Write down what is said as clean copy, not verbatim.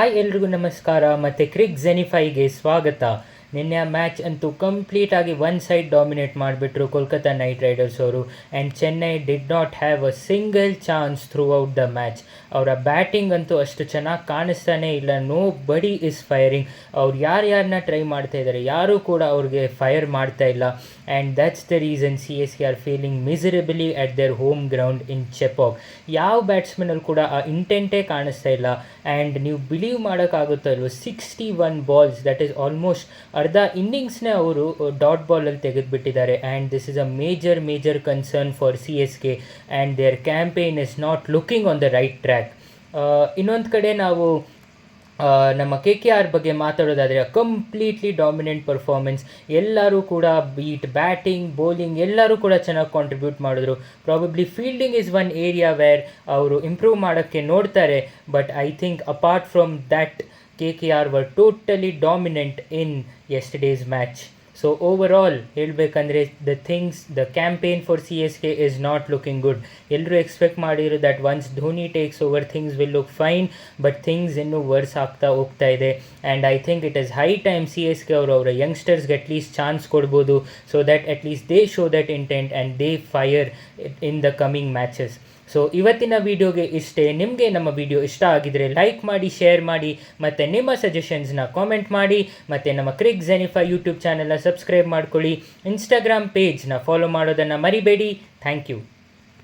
Hi ಎಲ್ರಿಗೂ ನಮಸ್ಕಾರ ಮತ್ತು ಕ್ರಿಕ್ ಝೆನಿಫೈಗೆ ಸ್ವಾಗತ. ನಿನ್ನೆ ಆ ಮ್ಯಾಚ್ ಅಂತೂ ಕಂಪ್ಲೀಟಾಗಿ ಒನ್ ಸೈಡ್ ಡಾಮಿನೇಟ್ ಮಾಡಿಬಿಟ್ರು ಕೋಲ್ಕತ್ತಾ ನೈಟ್ ರೈಡರ್ಸ್ ಅವರು. And Chennai did not have a single chance through out the match. ಅವರ ಬ್ಯಾಟಿಂಗ್ ಅಂತೂ ಅಷ್ಟು ಚೆನ್ನಾಗಿ ಕಾಣಿಸ್ತಾನೆ ಇಲ್ಲ. ನೋ ಬಡಿ ಇಸ್ ಫೈರಿಂಗ್. ಅವ್ರು ಯಾರ್ಯಾರನ್ನ ಟ್ರೈ ಮಾಡ್ತಾ ಇದ್ದಾರೆ, ಯಾರೂ ಕೂಡ ಅವ್ರಿಗೆ ಫೈರ್ ಮಾಡ್ತಾ ಇಲ್ಲ. And that's the reason CSK are feeling miserably at their home ground in Chepauk. ಯಾವ ಬ್ಯಾಟ್ಸ್ಮನಲ್ಲಿ ಕೂಡ ಆ ಇಂಟೆಂಟೇ ಕಾಣಿಸ್ತಾ ಇಲ್ಲ. ಆ್ಯಂಡ್ ನೀವು ಬಿಲೀವ್ ಮಾಡೋಕ್ಕಾಗುತ್ತೋ ಇಲ್ವೋ, 61 ಬಾಲ್ಸ್, ದಟ್ ಈಸ್ ಆಲ್ಮೋಸ್ಟ್ ಅರ್ಧ ಇನ್ನಿಂಗ್ಸ್ನೇ ಅವರು ಡಾಟ್ ಬಾಲಲ್ಲಿ ತೆಗೆದುಬಿಟ್ಟಿದ್ದಾರೆ. And this is a major concern for CSK and their campaign is not looking on the right track. ಇನ್ನೊಂದು ಕಡೆ ನಾವು ನಮ್ಮ KKR ಬಗ್ಗೆ ಮಾತಾಡೋದಾದರೆ ಕಂಪ್ಲೀಟ್ಲಿ ಡಾಮಿನೆಂಟ್ ಪರ್ಫಾರ್ಮೆನ್ಸ್. ಎಲ್ಲರೂ ಕೂಡ ಬೀಟ್ ಬ್ಯಾಟಿಂಗ್ ಬೌಲಿಂಗ್ ಎಲ್ಲರೂ ಕೂಡ ಚೆನ್ನಾಗಿ ಕಾಂಟ್ರಿಬ್ಯೂಟ್ ಮಾಡಿದ್ರು. Probably fielding is one area where ಅವರು ಇಂಪ್ರೂವ್ ಮಾಡೋಕ್ಕೆ ನೋಡ್ತಾರೆ. But I think apart from that KKR were totally dominant in yesterday's match. So overall ಹೇಳಬೇಕಂದ್ರೆ the campaign for CSK is not looking good. ಎಲ್ಲರೂ expect ಮಾಡಿರೋ that once Dhoni takes over things will look fine, but things ಇನ್ನೂ worse ಆಗ್ತಾ ಹೋಗ್ತಾ ಇದೆ. And I think it is high time CSK ಅವರ ಯಂಗ್ಸ್ಟರ್ಸ್ಗೆ at least chance ಕೊಡ್ಬೋದು, so that at least they show that intent and they fire in the coming matches. So ಇವತ್ತಿನ ವಿಡಿಯೋಗೆ ಇಷ್ಟೇ. ನಿಮಗೆ ನಮ್ಮ ವಿಡಿಯೋ ಇಷ್ಟ ಆಗಿದರೆ ಲೈಕ್ ಮಾಡಿ, ಶೇರ್ ಮಾಡಿ, ಮತ್ತು ನಿಮ್ಮ ಸಜೆಷನ್ಸ್ನ ಕಾಮೆಂಟ್ ಮಾಡಿ. ಮತ್ತು ನಮ್ಮ ಕ್ರಿಕ್ ಝೆನಿಫೈ ಯೂಟ್ಯೂಬ್ ಚಾನಲ್ನ ಸಬ್ಸ್ಕ್ರೈಬ್ ಮಾಡ್ಕೊಳ್ಳಿ. ಇನ್ಸ್ಟಾಗ್ರಾಮ್ ಪೇಜ್ನ ಫಾಲೋ ಮಾಡೋದನ್ನು ಮರಿಬೇಡಿ. Thank you.